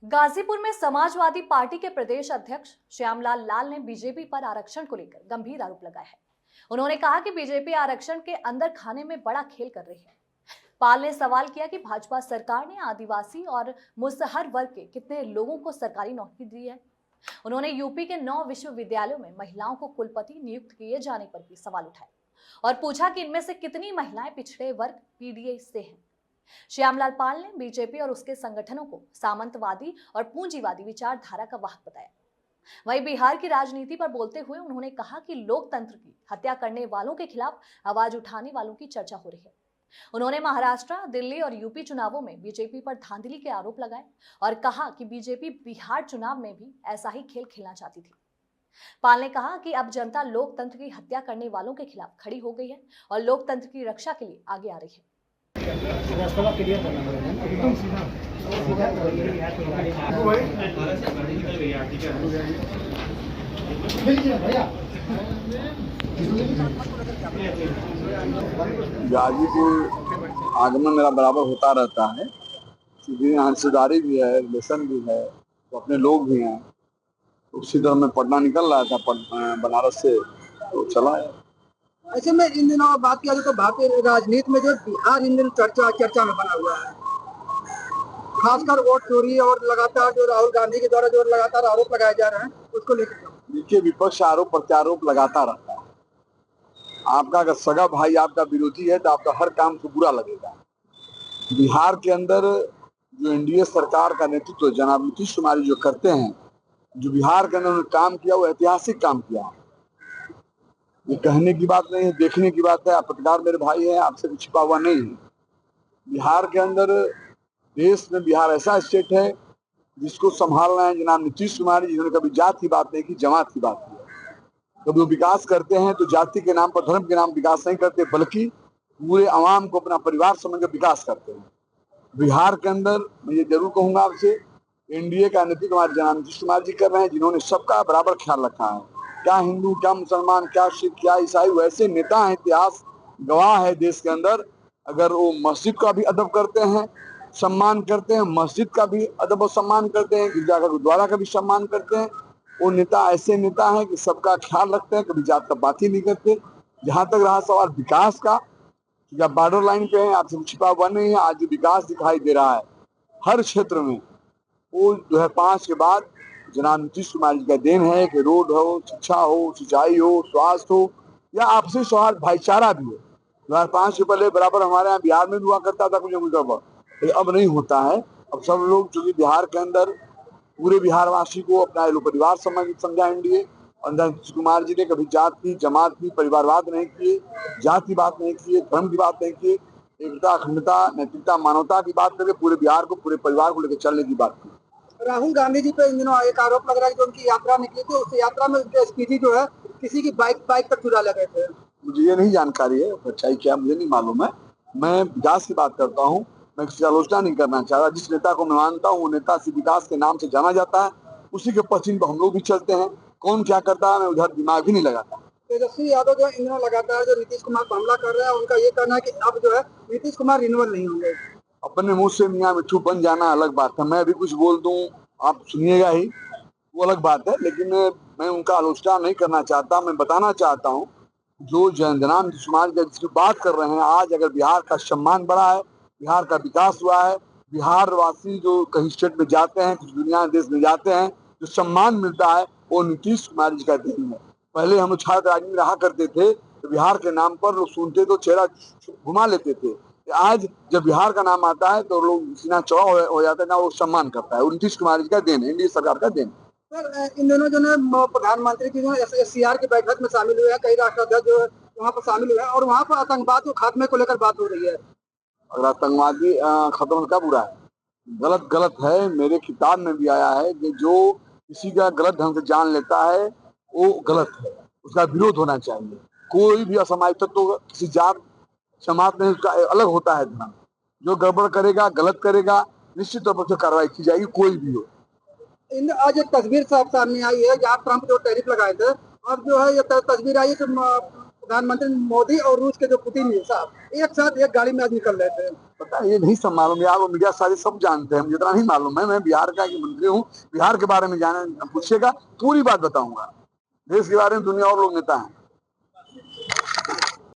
गाजीपुर में समाजवादी पार्टी के प्रदेश अध्यक्ष श्यामलाल लाल ने बीजेपी पर आरक्षण को लेकर गंभीर आरोप लगाया है। उन्होंने कहा कि बीजेपी आरक्षण के अंदर खाने में बड़ा खेल कर रही है। पाल ने सवाल किया कि भाजपा सरकार ने आदिवासी और मुसहर वर्ग के कितने लोगों को सरकारी नौकरी दी है। उन्होंने यूपी के 9 विश्वविद्यालयों में महिलाओं को कुलपति नियुक्त किए जाने पर भी सवाल उठाए और पूछा कि इनमें से कितनी महिलाएं पिछड़े वर्ग पीडीए से हैं। श्यामलाल पाल ने बीजेपी और उसके संगठनों को सामंतवादी और पूंजीवादी विचारधारा का वाहक बताया। वहीं बिहार की राजनीति पर बोलते हुए उन्होंने कहा कि लोकतंत्र की हत्या करने वालों के खिलाफ आवाज उठाने वालों की चर्चा हो रही है। उन्होंने महाराष्ट्र, दिल्ली और यूपी चुनावों में बीजेपी पर धांधली के आरोप लगाए और कहा कि बीजेपी बिहार चुनाव में भी ऐसा ही खेल खेलना चाहती थी। पाल ने कहा कि अब जनता लोकतंत्र की हत्या करने वालों के खिलाफ खड़ी हो गई है और लोकतंत्र की रक्षा के लिए आगे आ रही है। रास्ता क्लियर करना पड़ेगा एकदम सीधा भैया। गाजीपुर आगमन मेरा बराबर होता रहता है, क्योंकि यहाँ रिश्तेदारी भी है, रिलेशन भी है, तो अपने लोग भी हैं। तो उसी तरह मैं पटना निकल रहा था बनारस से, तो चला है। ऐसे में इन दिनों बात किया जाए तो भारतीय राजनीति में जो बिहार इन दिनों चर्चा में बना हुआ है, खासकर वोट चोरी और लगातार जो राहुल गांधी के द्वारा जो लगातार आरोप लगाए जा रहे हैं उसको लेकर। देखिए, विपक्ष आरोप प्रत्यारोप लगाता रहता है। आपका अगर सगा भाई आपका विरोधी है तो आपका हर काम से बुरा लगेगा। बिहार के अंदर जो एनडीए सरकार का नेतृत्व जनाब नीतीश कुमार जो करते हैं, जो बिहार के अंदर उन्होंने काम किया वो ऐतिहासिक काम किया है। ये कहने की बात नहीं है, देखने की बात है। आप पत्रकार मेरे भाई हैं, आपसे कुछ छिपा हुआ नहीं है। बिहार के अंदर, देश में बिहार ऐसा स्टेट है जिसको संभाल रहे हैं जनाब नीतीश कुमार, जिन्होंने कभी जात की बात नहीं की, जमात की बात की। कभी वो विकास करते हैं तो जाति के नाम पर, धर्म के नाम विकास नहीं करते, बल्कि पूरे आवाम को अपना परिवार समझकर विकास करते हैं। बिहार के अंदर मैं ये जरूर कहूंगा आपसे, एनडीए का नेतृत्व हमारे जनाब नीतीश कुमार जी कर रहे हैं, जिन्होंने सबका बराबर ख्याल रखा है। क्या हिंदू, क्या मुसलमान, क्या सिख, क्या ईसाई, वैसे नेता हैं, इतिहास गवाह है देश के अंदर। अगर वो मस्जिद का भी अदब करते हैं, सम्मान करते हैं, मस्जिद का भी अदब और सम्मान करते हैं, गिरजाघर गुरुद्वारा का भी सम्मान करते हैं, वो नेता ऐसे नेता हैं कि सबका ख्याल रखते हैं, कभी जात का बात ही नहीं करते। जहां तक रहा सवाल विकास का, या बॉर्डर लाइन पे है, आपसे छिपा हुआ नहीं है। आज जो विकास दिखाई दे रहा है हर क्षेत्र में, वो 2005 के बाद जनाब नीतीश कुमार जी का देन है कि रोड हो, शिक्षा हो, सिंचाई हो, स्वास्थ्य हो, या आपसी सौहार्द भाईचारा भी हो। 2005 से पहले बराबर हमारे यहाँ बिहार में भी हुआ करता था कुछ न कुछ गड़बड़, अब नहीं होता है। अब सब लोग, चूंकि बिहार के अंदर पूरे बिहारवासी को अपना एलो परिवार समझा एनडीए, और नीतीश कुमार जी ने कभी जात की, जमात की, परिवारवाद नहीं किए, जात की बात नहीं किए, धर्म की बात नहीं किए, एकता, अखंडता, नैतिकता, मानवता की बात करके पूरे बिहार को, पूरे परिवार को लेकर चलने की बात की। राहुल गांधी जी पे इन दिनों एक आरोप लग रहा है कि उनकी यात्रा निकली थी, उस यात्रा में उनके एसपीजी जो है किसी की बाइक पर चुरा लगे थे। मुझे ये नहीं जानकारी है, सच्चाई क्या मुझे नहीं मालूम है। मैं विकास की बात करता हूँ, मैं किसी आलोचना नहीं करना चाह रहा। जिस नेता को मैं मानता हूँ वो नेता से विकास के नाम से जाना जाता है, उसी के पश्चिम पर हम लोग भी चलते हैं। कौन क्या करता है मैं उधर दिमाग भी नहीं लगाता। तेजस्वी यादव जो इन दिनों लगातार जो नीतीश कुमार पर हमला कर रहे हैं, उनका ये कहना है कि अब जो है नीतीश कुमार रिन्यूअल नहीं होंगे। अपने मुंह से मियां मिट्ठू बन जाना अलग बात है, मैं भी कुछ बोल दूं आप सुनिएगा ही, वो अलग बात है। लेकिन मैं उनका आलोचना नहीं करना चाहता। मैं बताना चाहता हूँ, जो जनाब नीतीश कुमार जिसकी बात कर रहे हैं, आज अगर बिहार का सम्मान बढ़ा है, बिहार का विकास हुआ है, बिहार वासी जो कहीं स्टेट में जाते हैं, कुछ दुनिया देश में जाते हैं, जो सम्मान मिलता है वो नीतीश कुमार जी का देन है। पहले हम लोग छात्र राजनीति में रहा करते थे तो बिहार के नाम पर लोग सुनते तो चेहरा घुमा लेते थे। आज जब बिहार का नाम आता है तो लोग सीना चौड़ा हो जाता है, ना वो सम्मान करता है। नीतीश कुमार जी का देन है, एनडीए सरकार का देन। सर, इन दिनों जो है प्रधानमंत्री जी एससीआर की बैठक में शामिल हुए हैं, कई राष्ट्राध्यक्ष जो वहाँ पर शामिल हुए हैं और वहाँ पर आतंकवाद के खात्मे को लेकर बात हो रही है। अगर आतंकवादी खत्म क्या बुरा है? गलत गलत है। मेरे किताब में भी आया है कि जो किसी का गलत ढंग से जान लेता है वो गलत है, उसका विरोध होना चाहिए। कोई भी असामाजिक तत्व किसी जात समाज में उसका अलग होता है धर्म, जो गड़बड़ करेगा, गलत करेगा, निश्चित तौर पर कार्रवाई की जाएगी, कोई भी हो। आज एक तस्वीर सामने आई है जहाँ ट्रम्प जो टैरिफ लगाए थे, अब जो है ये तस्वीर आई है कि प्रधानमंत्री मोदी और रूस के जो पुतिन है साहब, एक साथ एक गाड़ी में आज निकल रहे थे। पता है, ये नहीं सब मालूम यार, वो मीडिया सारे सब जानते हैं, मुझे इतना नहीं मालूम है। मैं बिहार का एक मंत्री हूँ, बिहार के बारे में जाने पूछिएगा पूरी बात बताऊंगा। देश के बारे में दुनिया और लोग नेता हैं।